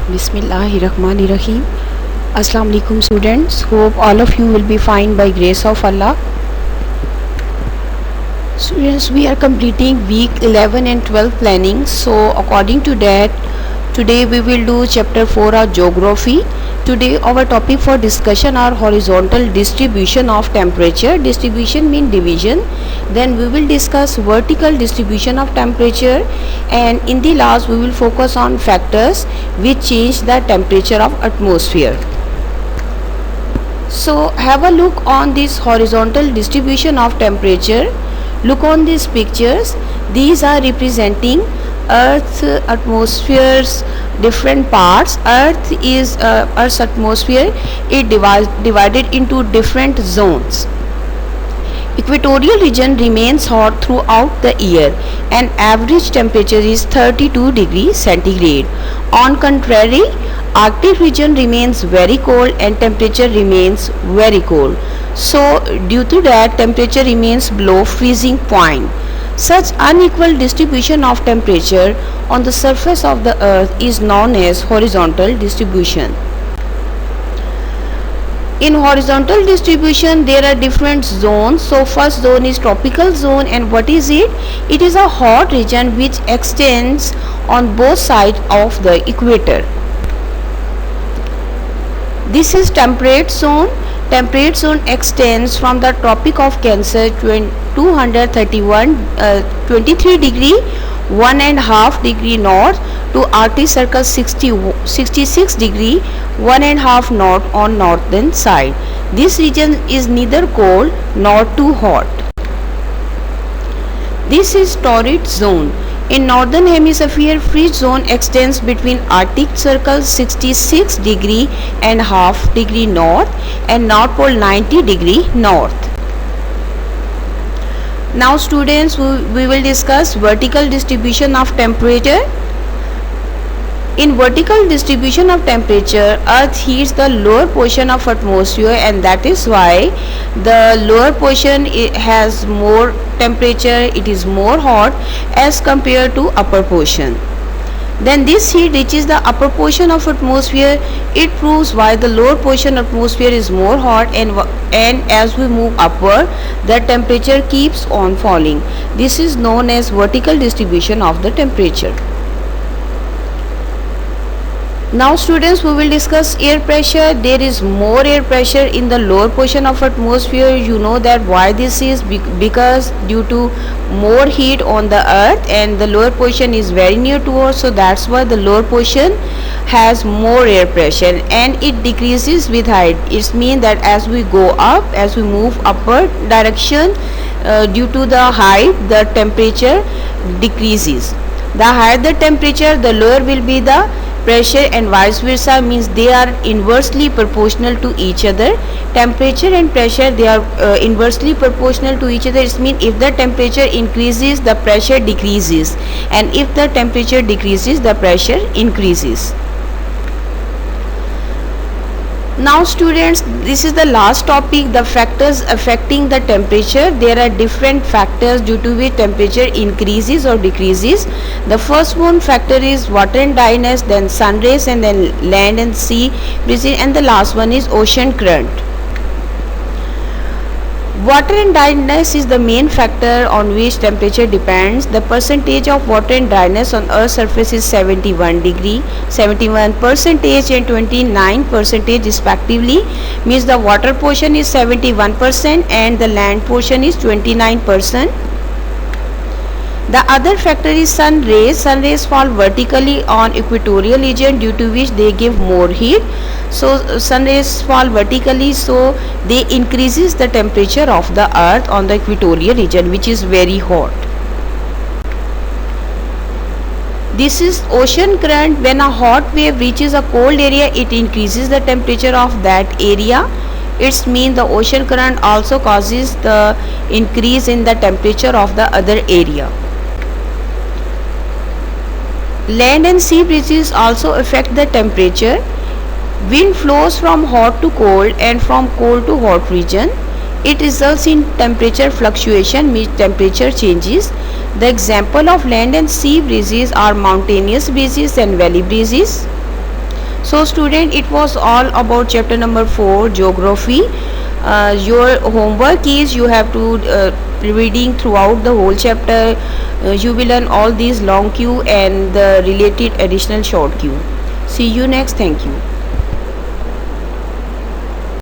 Bismillahirrahmanirrahim. Assalamu alaikum students. Hope all of you will be fine by grace of Allah. Students, we are completing week 11 and 12 planning. So according to that, today we will do chapter 4 of geography. Today our topic for discussion are horizontal distribution of temperature. Distribution mean division. Then we will discuss vertical distribution of temperature, and in the last we will focus on factors which change the temperature of atmosphere. So have a look on this horizontal distribution of temperature. Look on these pictures. These are representing Earth's atmosphere's different parts. Earth's atmosphere is divided into different zones. Equatorial region remains hot throughout the year and average temperature is 32 degrees centigrade. On contrary, Arctic region remains very cold and temperature remains very cold. So due to that, temperature remains below freezing point. Such unequal distribution of temperature on the surface of the earth is known as horizontal distribution. In horizontal distribution there are different zones. So first zone is tropical zone, and what is it? It is a hot region which extends on both sides of the equator. This is temperate zone. Temperate zone extends from the Tropic of Cancer 23 degree 1.5 degree north to Arctic Circle 66 degree 1.5 north on northern side. This region is neither cold nor too hot. This is torrid zone. In northern hemisphere, freeze zone extends between Arctic Circle 66 degree and half degree north and North Pole 90 degree north. Now students, we will discuss vertical distribution of temperature. In vertical distribution of temperature, Earth heats the lower portion of atmosphere, and that is why the lower portion has more temperature, it is more hot as compared to upper portion. Then this heat reaches the upper portion of atmosphere. It proves why the lower portion atmosphere is more hot, and as we move upward, the temperature keeps on falling. This is known as vertical distribution of the temperature. Now students, we will discuss air pressure. There is more air pressure in the lower portion of atmosphere. You know that why this is, because due to more heat on the earth and the lower portion is very near to us, so that's why the lower portion has more air pressure and it decreases with height. It means that as we go up, as we move upward direction, due to the height, the temperature decreases. The higher the temperature, the lower will be the pressure, and vice versa, means they are inversely proportional to each other. Temperature and pressure, they are inversely proportional to each other. It means if the temperature increases, the pressure decreases, and if the temperature decreases, the pressure increases. Now students, this is the last topic, the factors affecting the temperature. There are different factors due to which temperature increases or decreases. The first one factor is water and dryness, then sun rays, and then land and sea breezes, and the last one is ocean current. Water and dryness is the main factor on which temperature depends. The percentage of water and dryness on Earth's surface is 71% and 29% respectively. Means the water portion is 71% and the land portion is 29%. The other factor is sun rays. Sun rays fall vertically on equatorial region, due to which they give more heat. So sun rays fall vertically, so they increases the temperature of the earth on the equatorial region, which is very hot. This is ocean current. When a hot wave reaches a cold area, it increases the temperature of that area. It means the ocean current also causes the increase in the temperature of the other area. Land and sea breezes also affect the temperature. Wind flows from hot to cold and from cold to hot region. It results in temperature fluctuation, means temperature changes. The example of land and sea breezes are mountainous breezes and valley breezes. So student, it was all about chapter number 4, geography. Your homework is you have to reading throughout the whole chapter. You will learn all these long cue and the related additional short cue. See you next. Thank you.